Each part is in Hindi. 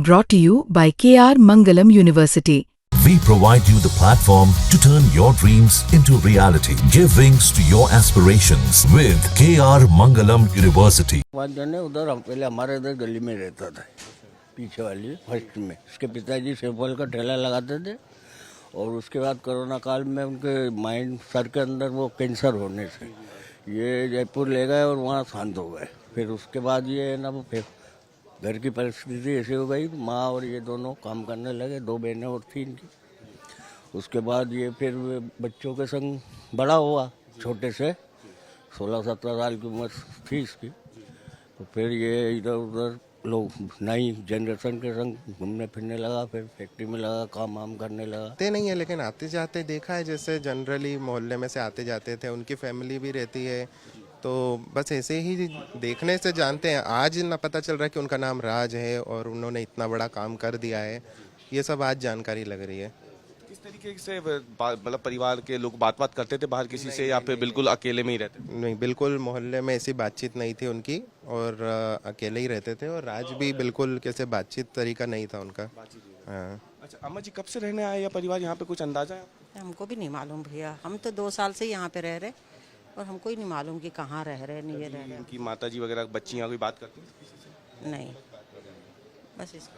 Brought to you by KR Mangalam University. We provide you the platform to turn your dreams into reality. Give wings to your aspirations with KR Mangalam University. उधर पहले हमारे इधर गली में रहता था, पीछे वाली फर्स्ट में। उसके पिताजी सेवफल का ठेला लगाते थे और उसके बाद कोरोना काल में उनके माइंड सर के अंदर वो कैंसर होने से ये जयपुर ले गए और वहाँ शांत हो गए। फिर उसके बाद ये ना वो फिर घर की परिस्थिति ऐसी हो गई, माँ और ये दोनों काम करने लगे, 2 बहनें और थी इनकी। उसके बाद ये फिर बच्चों के संग बड़ा हुआ, छोटे से 16-17 साल की उम्र थी इसकी। तो फिर ये इधर उधर लोग नई जनरेशन के संग घूमने फिरने लगा, फिर फैक्ट्री में लगा, काम वाम करने लगा। आते नहीं है लेकिन आते जाते देखा है, जैसे जनरली मोहल्ले में से आते जाते थे, उनकी फैमिली भी रहती है, तो बस ऐसे ही देखने से जानते हैं। आज ना पता चल रहा है कि उनका नाम राज है और उन्होंने इतना बड़ा काम कर दिया है, ये सब आज जानकारी लग रही है। किस तरीके से मतलब परिवार के लोग बात करते थे बाहर किसी से, या फिर बिल्कुल अकेले में ही रहते थे? नहीं, बिल्कुल मोहल्ले में ऐसी बातचीत नहीं थी उनकी और अकेले ही रहते थे। और राज भी बिल्कुल कैसे बातचीत तरीका नहीं था उनका। हाँ। अच्छा, अम्मा जी कब से रहने आए या परिवार यहाँ पे कुछ अंदाजा है? हमको भी नहीं मालूम भैया, हम तो 2 साल से यहाँ पे रह रहे और हमको ही नहीं मालूम कि कहाँ रह रहे नहीं रह रहे। इनकी माता जी वगैरह बच्चियाँ कोई बात करती हैं? नहीं, बस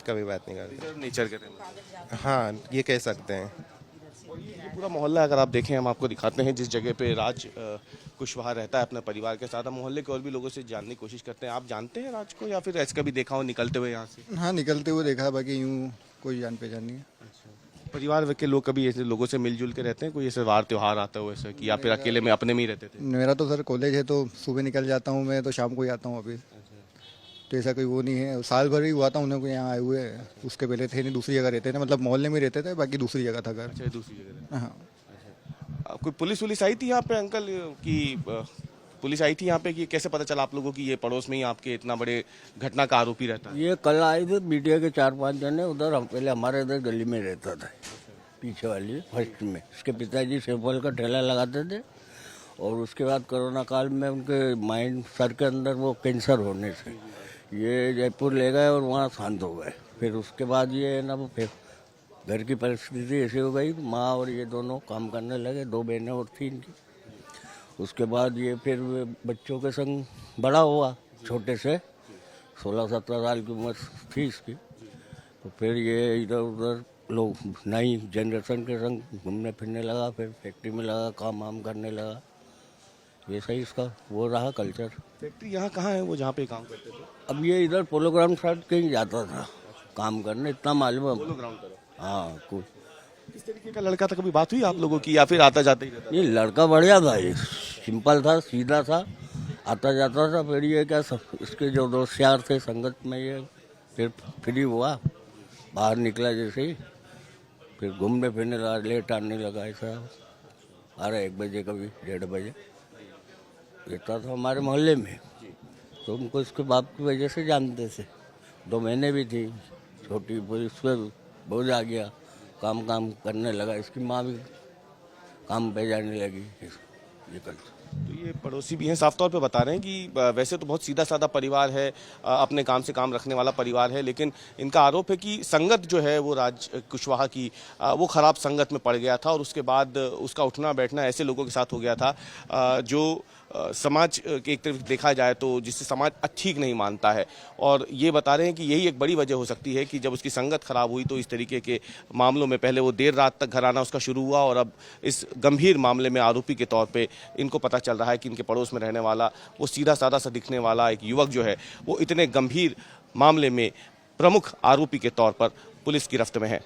कभी बात नहीं करते। नेचर के हाँ, ये कह सकते हैं। ये पूरा मोहल्ला अगर आप देखें, हम आपको दिखाते हैं जिस जगह पे राज कुशवाहा रहता है अपने परिवार के साथ। हम मोहल्ले के और भी लोगों से जानने की कोशिश करते हैं। आप जानते हैं राज को या फिर ऐसे कभी देखा हो निकलते हुए यहाँ से? हाँ, निकलते हुए देखा है, बाकी यूँ कोई जान पहचान नहीं है। परिवार के लोग कभी ऐसे लोगों से मिलजुल के रहते हैं, कोई ऐसे वार त्योहार आता हो ऐसे, कि या फिर अकेले में अपने में ही रहते थे? मेरा तो सर कॉलेज है, तो सुबह निकल जाता हूँ मैं, तो शाम को ही आता हूँ ऑफिस। तो ऐसा कोई वो नहीं है। साल भर ही हुआ था उन्हें को यहाँ आए हुए, उसके पहले थे नहीं, दूसरी जगह रहते थे, मतलब मोहल्ले में रहते थे, बाकी दूसरी जगह था घर। अच्छा, दूसरी जगह। हाँ। कोई पुलिस आई थी यहाँ पे अंकल की? पुलिस आई थी यहाँ पे कि कैसे पता चला आप लोगों की ये पड़ोस में ही आपके इतना बड़े घटना का आरोपी रहता है? ये कल आए थे मीडिया के 4-5 जने उधर। पहले हमारे इधर गली में रहता था, पीछे वाली फर्स्ट में। उसके पिताजी सेवफल का ठेला लगाते थे और उसके बाद कोरोना काल में उनके माइंड सर के अंदर वो कैंसर होने से ये जयपुर ले गए और वहाँ शांत हो गए। फिर उसके बाद ये ना वो फिर घर की परिस्थिति ऐसी हो गई, माँ और ये दोनों काम करने लगे, 2 बहनें और थी इनकी। उसके बाद ये फिर बच्चों के संग बड़ा हुआ, छोटे से 16-17 साल की उम्र थी इसकी। तो फिर ये इधर उधर लोग नई जनरेशन के संग घूमने फिरने लगा, फिर फैक्ट्री में लगा, काम वाम करने लगा। ये सही इसका वो रहा कल्चर। फैक्ट्री यहाँ कहाँ है वो जहाँ पे काम करते थे? अब ये इधर पोलो ग्राउंड साइड कहीं जाता था काम करने, इतना मालूम है। पोलो ग्राउंड तरफ? हाँ, कुछ। किस तरीके का लड़का था, कभी बात हुई आप लोगों की या फिर आता जाता ही रहता? ये लड़का बढ़िया था, ये सिंपल था, सीधा था, आता जाता था। फिर ये क्या इसके जो दोस्त यार थे संगत में, ये फिर फ्री हुआ, बाहर निकला जैसे ही, फिर घूमने फिरने लगा, लेट आने लगा। ऐसा 12-1 बजे, कभी 1:30 बजे रहता था हमारे मोहल्ले में। तो उनको इसके बाप की वजह से जानते थे। 2 महीने भी थी छोटी, उस पर बोझ आ गया, काम करने लगा। इसकी माँ भी काम पे जाने लगी। ये कल तो ये पड़ोसी भी हैं, साफ तौर पे बता रहे हैं कि वैसे तो बहुत सीधा साधा परिवार है, अपने काम से काम रखने वाला परिवार है, लेकिन इनका आरोप है कि संगत जो है वो राज कुशवाहा की वो खराब संगत में पड़ गया था और उसके बाद उसका उठना बैठना ऐसे लोगों के साथ हो गया था जो समाज के एक तरफ देखा जाए तो जिससे समाज ठीक नहीं मानता है। और ये बता रहे हैं कि यही एक बड़ी वजह हो सकती है कि जब उसकी संगत खराब हुई तो इस तरीके के मामलों में पहले वो देर रात तक घर आना उसका शुरू हुआ और अब इस गंभीर मामले में आरोपी के तौर पे इनको पता चल रहा है कि इनके पड़ोस में रहने वाला वो सीधा साधा सा दिखने वाला एक युवक जो है वो इतने गंभीर मामले में प्रमुख आरोपी के तौर पर पुलिस गिरफ्त में है।